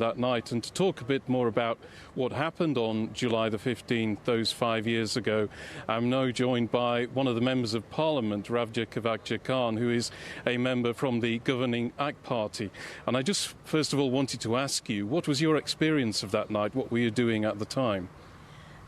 that night, and to talk a bit more about what happened on July the 15th, those 5 years ago, I'm now joined by one of the members of Parliament, Ravza KAVAKCI KAN, who is a member from the governing AK Party. And I just first of all wanted to ask you, what was your experience of that night? What were you doing at the time?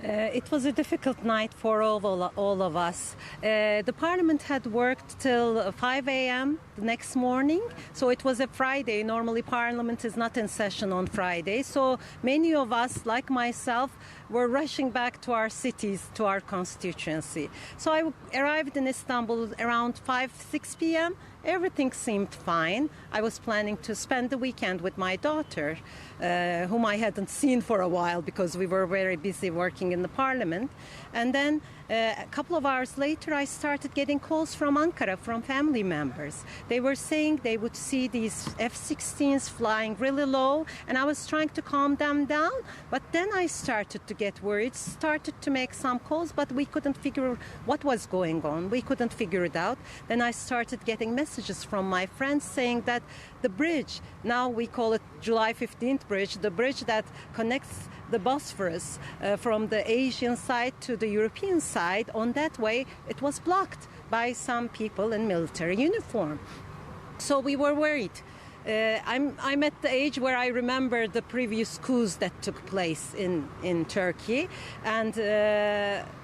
It was a difficult night for all of us. The Parliament had worked till 5 a.m. the next morning, so it was a Friday. Normally Parliament is not in session on Friday, so many of us, like myself, were rushing back to our cities, to our constituency. So I arrived in Istanbul around 5-6 p.m. Everything seemed fine. I was planning to spend the weekend with my daughter, whom I hadn't seen for a while because we were very busy working in the Parliament. And then a couple of hours later, I started getting calls from Ankara, from family members. They were saying they would see these F-16s flying really low, and I was trying to calm them down. But then I started to get worried, started to make some calls, but we couldn't figure what was going on. We couldn't figure it out. Then I started getting messages from my friends saying that the bridge, now we call it July 15th bridge, the bridge that connects the Bosphorus from the Asian side to the European side, on that way it was blocked by some people in military uniform. So we were worried. I'm at the age where I remember the previous coups that took place in Turkey, and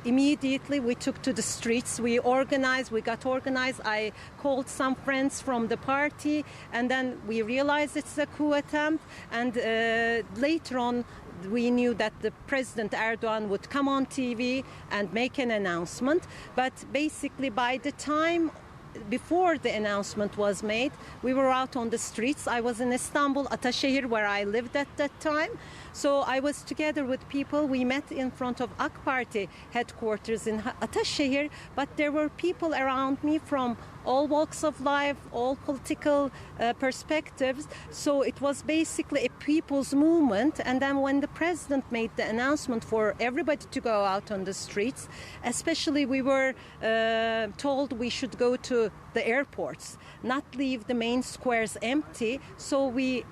immediately we took to the streets. We got organized. I called some friends from the party, and then we realized it's a coup attempt, and later on we knew that the President Erdogan would come on TV and make an announcement, but basically by the time before the announcement was made, we were out on the streets. I was in Istanbul, Ataşehir, where I lived at that time. So I was together with people. We met in front of AK Party headquarters in Ataşehir, but there were people around me from all walks of life, all political perspectives. So it was basically a people's movement. And then when the president made the announcement for everybody to go out on the streets, especially we were told we should go to the airports, not leave the main squares empty. So we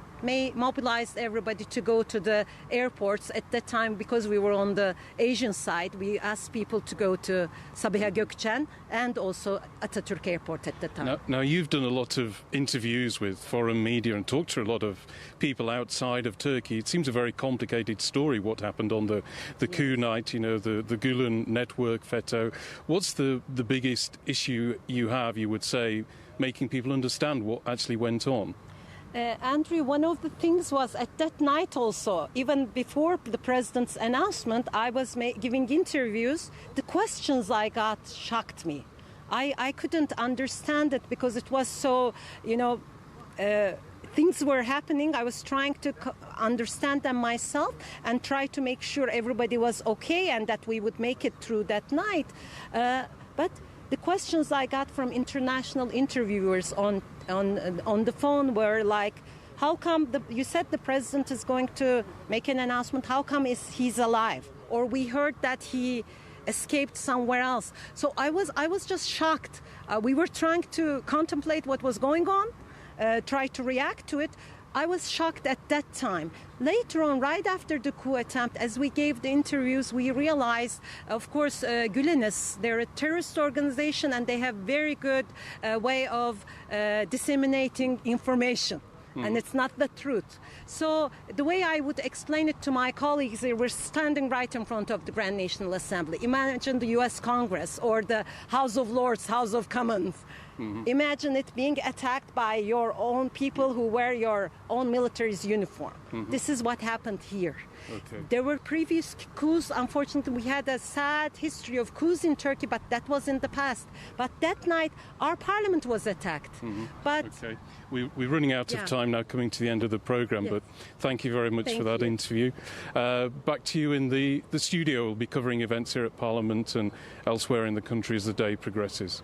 mobilized everybody to go to the airports at that time. Because we were on the Asian side, we asked people to go to Sabiha Gökçen and also Atatürk Airport at the time. Now you've done a lot of interviews with foreign media and talked to a lot of people outside of Turkey. It seems a very complicated story what happened on the coup night, you know, the Gülen network, FETÖ. What's the biggest issue you have, you would say, making people understand what actually went on? Andrew, one of the things was at that night also, even before the president's announcement, I was giving interviews. The questions I got shocked me. I couldn't understand it because it was so, things were happening. I was trying to understand them myself and try to make sure everybody was okay and that we would make it through that night. But the questions I got from international interviewers on the phone were like, how come you said the president is going to make an announcement, how come he's alive? Or we heard that he escaped somewhere else. So I was just shocked. We were trying to contemplate what was going on, try to react to it. I was shocked at that time. Later on, right after the coup attempt, as we gave the interviews, we realized, of course, Gülenists, they're a terrorist organization and they have very good way of disseminating information. And it's not the truth. So the way I would explain it to my colleagues, they were standing right in front of the Grand National Assembly. Imagine the US Congress or the House of Lords, House of Commons. Imagine it being attacked by your own people who wear your own military's uniform. This is what happened here. Okay. There were previous coups. Unfortunately, we had a sad history of coups in Turkey, but that was in the past. But that night, our parliament was attacked. But okay. We're running out of time now, coming to the end of the programme, but thank you very much for that interview. Back to you in the studio. We'll be covering events here at Parliament and elsewhere in the country as the day progresses.